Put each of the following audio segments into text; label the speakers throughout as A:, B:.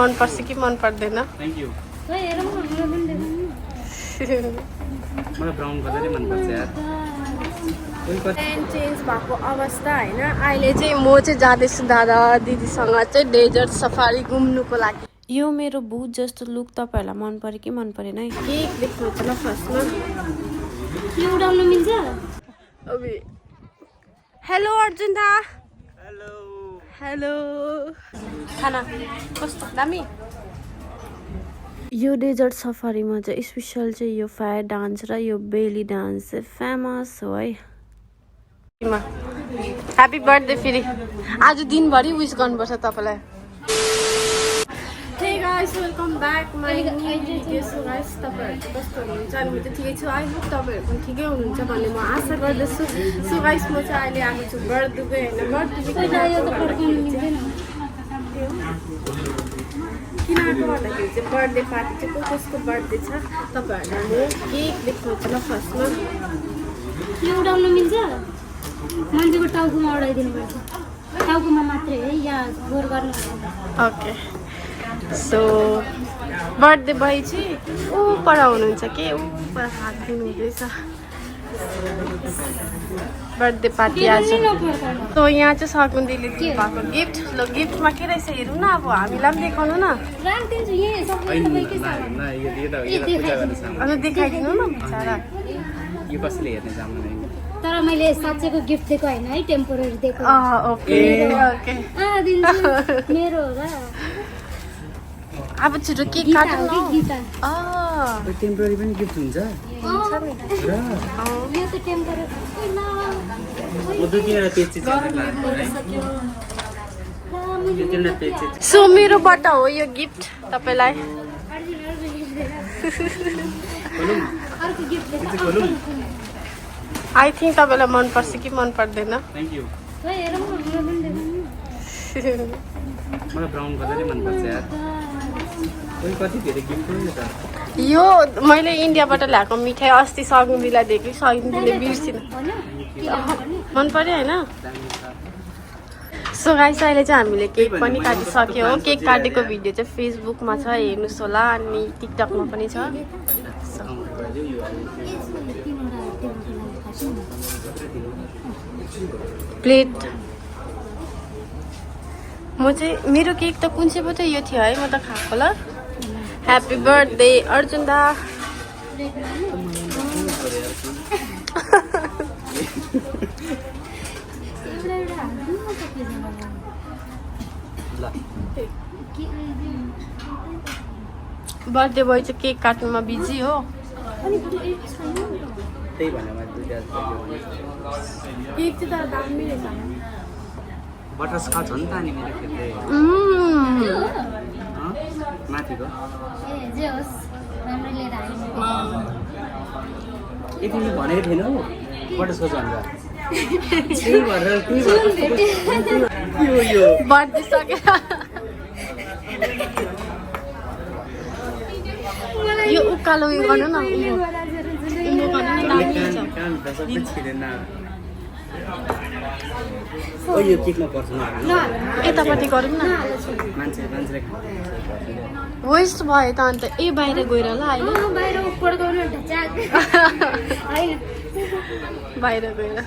A: मन पर्छ कि मन पर्दैन?
B: Thank you. मलाई ब्राउन कलरै मन पर्छ यार।
A: प्लान चेन्ज भएको अवस्था होइन। अहिले चाहिँ म चाहिँ जाँदैछु दादा दिदीसँग चाहिँ डेजर्ट सफारी घुम्नुको लागि।
C: यो मेरो भूत जस्तो लुक तपाईँहरूलाई मन पर्यो कि मन परेन है?
A: केक देख्नु छ ल फर्स्टमा।
D: यो उडाउन मिल्छ?
A: अबे हेलो अर्जुन दा।
B: हेलो।
A: हेलो। खाना कस्तो दामी?
C: यो डेजर्ट सफारीमा चाहिँ स्पेसल चाहिँ यो फायर डान्स र यो बेली डान्स चाहिँ फेमस हो है।
A: ह्याप्पी बर्थडे फेरि आज दिनभरि विस गर्नुपर्छ तपाईँलाई। Hey guys welcome back my video. So guys तपाईँहरू चाहिँ कस्तो हुनुहुन्छ? अनि म चाहिँ ठिकै छु। आई होप तपाईँहरू पनि ठिकै हुनुहुन्छ भन्ने म आशा गर्दछु। सो गाइस म चाहिँ अहिले आएको छु बर्दुकै होइन किन आएको भन्दाखेरि चाहिँ बर्थडे पार्टी चाहिँ कसको बर्थडे छ तपाईँहरूलाई म केक देख्नुहुन्छ ल फर्स्टमा।
D: यो उडाउन मिल्छ? मान्छेको टाउकोमा उडाइदिनु पर्छ, टाउकोमा मात्रै है, या गोर गर्नु।
A: ओके सो बर्थडे बोय चाहिँ ऊ पर हुनुहुन्छ के ऊ पर हात दिनु हुँदैछ। बर्थडे पार्टी आज। सो यहाँ चाहिँ सकुन्दीले दिनु भएको गिफ्ट। ल गिफ्टमा के रहेछ हेरौँ न। अब हामीलाई पनि देखाउनु न।
D: राखिदिन्छु यही सबै तपाईँकै सामान।
A: अन्त देखाइदिनु न बिचरा।
B: यो कसले हेर्ने जान्दैन।
D: तर मैले साँच्चैको गिफ्ट दिएको होइन है, टेम्पोररी दिएको।
A: ओके ओके
D: दिन्छु मेरो हो र।
A: अब छिटो केक काटौँ न।
D: गीता
B: टेम्पोररी पनि गिफ्ट हुन्छ र?
D: यो त टेम्पोररी।
B: म दुई तिनवटा पेज चाहिँ
A: सो मेरोबाट हो यो गिफ्ट तपाईँलाई।
D: अर्को गिफ्ट
B: खोलौँ।
A: आई थिङ्क तपाईँलाई मन पर्छ कि मन पर्दैन?
B: Thank you.
D: हेरौँ न, मलाई पनि देखाउनु।
B: मलाई ब्राउन कलरै मन पर्छ यार। कोही कति धेरै गिफ्ट पनि छ।
A: यो मैले इन्डियाबाट ल्याएको मिठाई अस्ति सगुन्दीलाई दिएको। सगुन्दीले बिर्सिनु। मन पर्यो होइन? सो गाइस अहिले चाहिँ हामीले केक पनि काटिसक्यो हो। केक काटेको भिडियो चाहिँ फेसबुकमा छ, हेर्नुहोस् होला। अनि टिकटकमा पनि छ। प्लेट म चाहिँ मेरो केक त कुन चाहिँ पो त यो थियो है, म त खाएको ल। ह्याप्पी बर्थडे अर्जुन दा। बर्थडे बोय चाहिँ केक काट्नुमा बिजी हो।
B: त्यही भनेर मैले दुईटा
A: केक चाहिँ तर दामी रहेछ।
B: बटरस्कच हो नि त अनि मेरो खेल्दै माथिको।
D: जे होस् राम्रो लिएर आयो।
B: ए तिमीले भनेको थिएनौ बटरस्कच भनेर। यो
A: बर्थडे सकेर यो उकालो उयो गर्नु न। उयो गर्नु नि दामी हुन्छ।
B: यो केकमा पर्छ न
A: यतापट्टि गरौँ न।
B: मान्छेले
A: वेस्ट भयो त अन्त। ए बाहिर गएर ल अहिले
D: बाहिर पड्काउनु ढच्याक होइन।
A: बाहिर गएर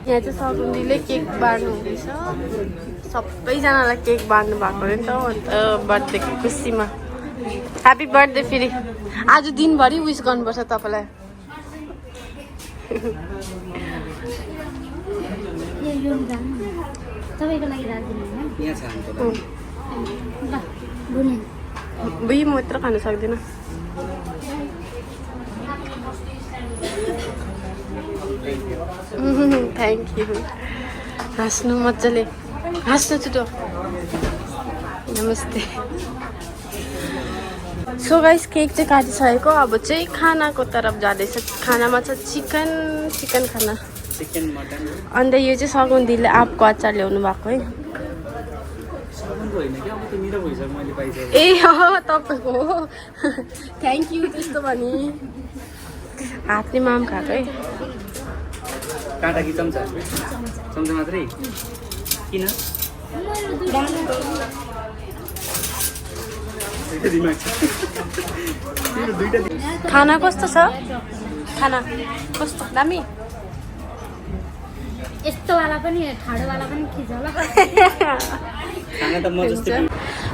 A: यहाँ चाहिँ सकुन्दीले केक बाँड्नु हुँदैछ। सबैजनालाई केक बाँड्नु भएको अरे नि त। अन्त बर्थडेको खुसीमा ह्याप्पी बर्थडे फेरि आज दिनभरि विस गर्नुपर्छ तपाईँलाई।
D: तपाईँको लागि राखिदिनु होइन?
B: यहाँ छ हाम्रो
D: ल बुने
A: बुई म यत्रो खानु सक्दिनँ। Thank you. हाँस्नु मजाले हाँस्नु छिटो। नमस्ते। सो गाइस केक चाहिँ काटिसकेको। अब चाहिँ खानाको तर्फ जाँदैछ। खानामा छ चिकन खाना।
B: Chicken mutton.
A: अन्त यो चाहिँ सगुन्दीले आँपको अचार ल्याउनु भएको है। ए तपाईँको हो। Thank you. त्यस्तो भने हातले माम खाएको है।
B: काँटा कि चम्चा? चम्चा मात्रै किन?
A: खाना कस्तो छ खाना कस्तो दामी
D: यस्तोवाला पनि ठाडोवाला पनि खिचौला
B: खाना त म जस्तै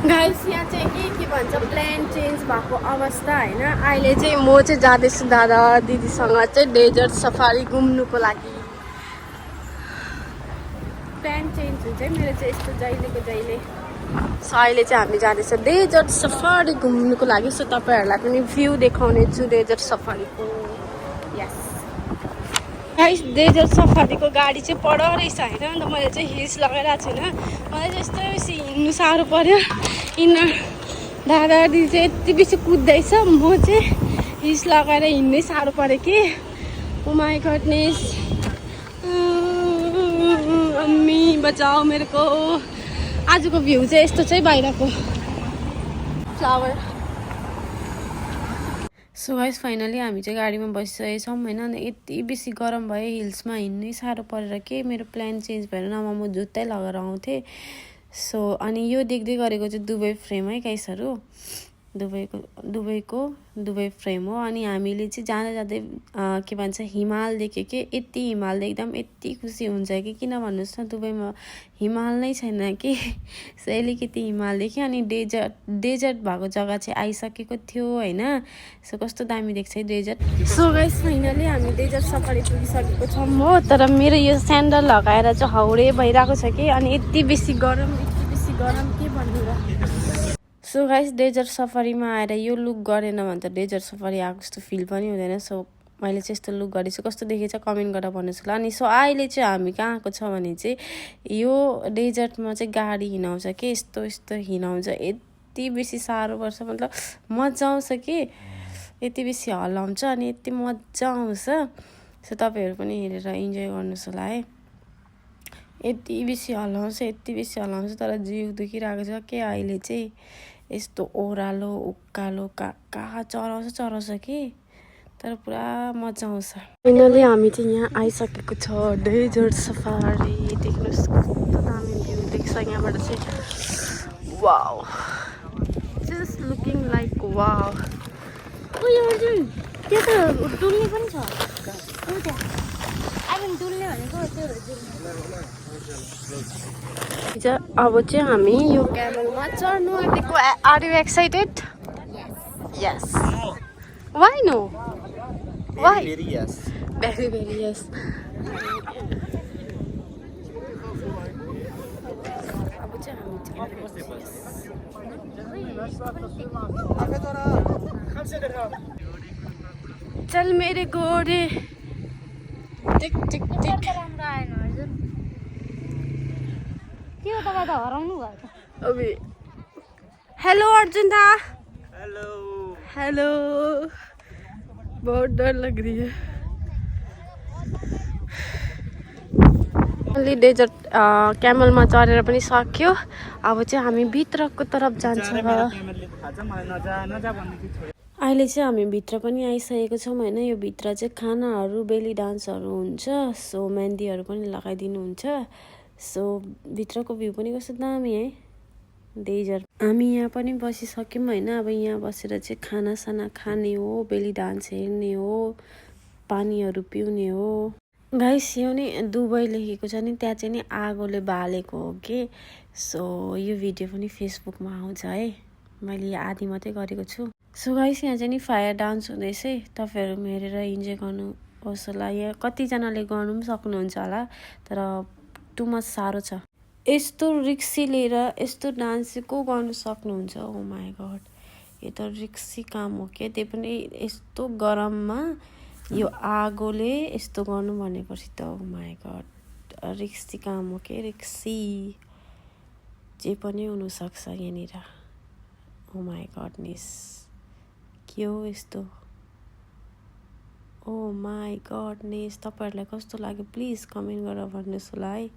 A: गाइस यहाँ चाहिँ के भन्छ प्लान चेन्ज भएको अवस्था होइन अहिले चाहिँ म चाहिँ जाँदैछु दादा दिदीसँग चाहिँ डेजर्ट सफारी घुम्नुको लागि प्लान चेन्ज हुन्छ है मेरो चाहिँ यस्तो जहिलेको जहिले सो अहिले चाहिँ हामी जाँदैछ डेजर्ट सफारी घुम्नुको लागि सो तपाईँहरूलाई पनि भ्यू देखाउने छु डेजर्ट सफारीको यस गाइस डेजर्ट सफारीको गाडी चाहिँ पर रहेछ होइन अन्त मैले चाहिँ हिल्स लगाइरहेको छैन मलाई चाहिँ यस्तो बेसी हिँड्नु साह्रो पर्यो हिँड्न दादा दिदी चाहिँ यति बेसी कुद्दैछ म चाहिँ हिल्स लगाएर हिँड्नै साह्रो पऱ्यो कि ओ माई गडनेस अम्मी बचाओ मेरो को आजको भ्यू चाहिँ यस्तो चाहिँ बाहिरको फ्लावर सो गाइस फाइनली हामी चाहिँ गाडीमा बसिसकेको छौँ होइन अनि यति बेसी गरम भयो हिल्समा हिँड्नै साह्रो परेर के मेरो प्लान चेन्ज भएर नभए म जुत्तै लगाएर आउँथेँ सो अनि यो देख्दै गरेको चाहिँ दुबई फ्रेम है गाइसहरू दुबई फ्रेम हो अनि हामीले चाहिँ जाँदा जाँदै के भन्छ हिमाल देख्यो कि यति हिमाल देख्दा पनि यति खुसी हुन्छ कि किन भन्नुहोस् न दुबईमा हिमाल नै छैन कि सो अलिकति हिमाल देख्यो अनि डेजर्ट भएको जग्गा चाहिँ आइसकेको थियो होइन सो कस्तो दामी देख्छ है डेजर्ट सो गाइस फाइनली हामी डेजर्ट सफारी पुगिसकेको छौँ हो तर मेरो यो स्यान्डल लगाएर चाहिँ हाउडे भइरहेको छ कि अनि यति बेसी गरम के भन्नु र सो गाइस डेजर्ट सफारीमा आएर यो लुक गरेन भने त डेजर्ट सफारी आएको जस्तो फिल पनि हुँदैन सो मैले चाहिँ यस्तो लुक गरेको छु कस्तो देखेछ कमेन्ट गरेर भन्नुहोस् ल अनि सो अहिले चाहिँ हामी कहाँ आएको छ भने चाहिँ यो डेजर्टमा चाहिँ गाडी हिँडाउँछ कि यस्तो हिँडाउँछ यति बेसी साह्रो पर्छ मतलब मजा आउँछ कि यति बेसी हल्लाउँछ अनि यति मजा आउँछ सो तपाईँहरू पनि हेरेर इन्जोय गर्नुहोस् होला है यति बेसी हल्लाउँछ तर जिउ दुखिरहेको छ के अहिले चाहिँ यस्तो ओह्रालो उकालो कहाँ चराउँछ कि तर पुरा मजा आउँछ फाइनली हामी चाहिँ यहाँ आइसकेको छ डेजर्ट सफारी देख्नुहोस् कस्तो दामी भ्यू देख्छ यहाँबाट चाहिँ wow just looking like wow
D: उयो अर्जुन त्यो त डुल्ने पनि छ आई डुल्ने भनेको त्यो
A: अब चाहिँ हामी यो क्यामलमा चढ्नु आँटेको are you excited yes why no why very yes अब चाहिँ हामी चल मेरे घोडे टिक टिक टिक
D: राम्रो आएन हजुर के हो तपाईँ त हराउनु भयो
A: अबे हेलो अर्जुन दा हेलो बहुत डर लग रही है अलि डेजर्ट क्यामलमा चढेर पनि सक्यो अब चाहिँ हामी भित्रको तर्फ जान्छौँ अहिले चाहिँ हामी भित्र पनि आइसकेको छौँ होइन यो भित्र चाहिँ खानाहरू बेली डान्सहरू हुन्छ सो मेहन्दीहरू पनि लगाइदिनुहुन्छ सो भित्रको भ्यू पनि कस्तो दामी है डेजर्ट हामी यहाँ पनि बसिसक्यौँ होइन अब यहाँ बसेर चाहिँ खानासाना खाने हो बेली डान्स हेर्ने हो पानीहरू पिउने हो गाइस यो नि दुबई लेखेको छ नि त्यहाँ चाहिँ नि आगोले बालेको हो कि सो यो भिडियो पनि फेसबुकमा आउँछ है मैले आधी मात्रै गरेको छु सो गाइस यहाँ चाहिँ नि फायर डान्स हुँदैछ है तपाईँहरू हेरेर इन्जोय गर्नुहोस् होला यहाँ कतिजनाले गर्नु पनि सक्नुहुन्छ होला तर टु मच साह्रो छ यस्तो रिक्सी लिएर यस्तो डान्स चाहिँ को गर्नु सक्नुहुन्छ ओ माई गड यो त रिक्सी काम हो क्या त्यही पनि यस्तो गरममा यो आगोले यस्तो गर्नु भनेपछि त ओ माई गड रिक्सी काम हो के रिक्सी जे पनि हुनसक्छ यहाँनिर ओ माई गडनेस के हो यस्तो ओ माई गडनेस तपाईँहरूलाई कस्तो लाग्यो प्लिज कमेन्ट गरेर भन्नुहोस् होला है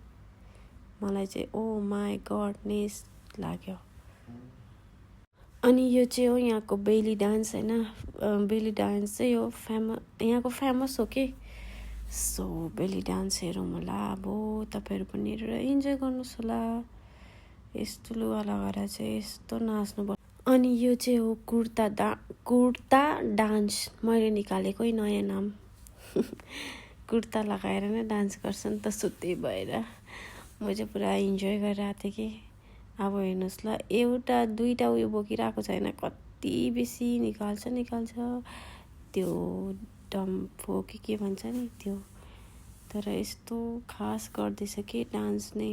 A: मलाई चाहिँ ओ माई गडनेस लाग्यो अनि यो चाहिँ हो यहाँको बेली डान्स होइन बेली डान्स चाहिँ यो यहाँको फेमस हो कि सो बेली डान्स हेरौँ होला अब तपाईँहरू पनि हेरेर इन्जोय गर्नुहोस् होला यस्तो लुगा लगाएर चाहिँ यस्तो नाच्नु
C: अनि यो चाहिँ हो कुर्ता डान्स मैले निकालेकै नयाँ नाम कुर्ता लगाएर नै डान्स गर्छ नि त सो त्यही भएर म चाहिँ पुरा इन्जोय गरिरहेको थिएँ कि अब हेर्नुहोस् ल एउटा दुईवटा उयो बोकिरहेको छैन कति बेसी निकाल्छ त्यो डम्फो के भन्छ नि त्यो तर यस्तो खास गर्दैछ कि डान्स नै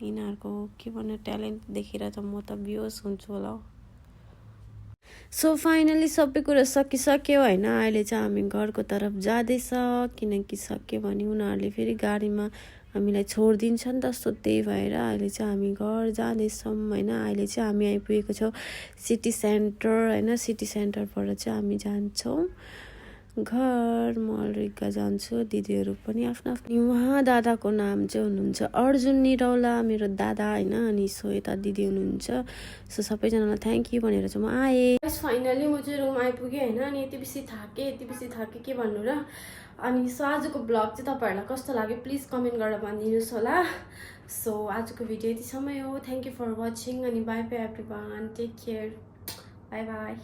C: यिनीहरूको के भन्नु ट्यालेन्ट देखेर त म त बेहोस हुन्छु होला हौ। सो फाइनली सबै कुरा सकिसक्यो होइन अहिले चाहिँ हामी घरको तर्फ जाँदैछ किनकि सक्यो भने उनीहरूले फेरि गाडीमा हामीलाई छोडिदिन्छ नि त सो त्यही भएर अहिले चाहिँ हामी घर जाँदैछौँ होइन। अहिले चाहिँ हामी आइपुगेको छौँ सिटी सेन्टर होइन सिटी सेन्टरबाट चाहिँ हामी जान्छौँ घर। म अलरिका जान्छु दिदीहरू पनि आफ्नो आफ्नो उहाँ दादाको नाम चाहिँ हुनुहुन्छ अर्जुन निरौला मेरो दादा होइन अनि सो यता दिदी हुनुहुन्छ सो सबैजनालाई थ्याङ्क यू भनेर चाहिँ म आएँ। फाइनली म चाहिँ रुम आइपुगेँ होइन अनि यति बेसी थाकेँ के भन्नु र। अनि सो आजको ब्लग चाहिँ तपाईँहरूलाई कस्तो लाग्यो प्लिज कमेन्ट गरेर भनिदिनुहोस् होला। सो आजको भिडियो यति समय हो थ्याङ्क यू फर वाचिङ अनि bye bye everyone take care bye by.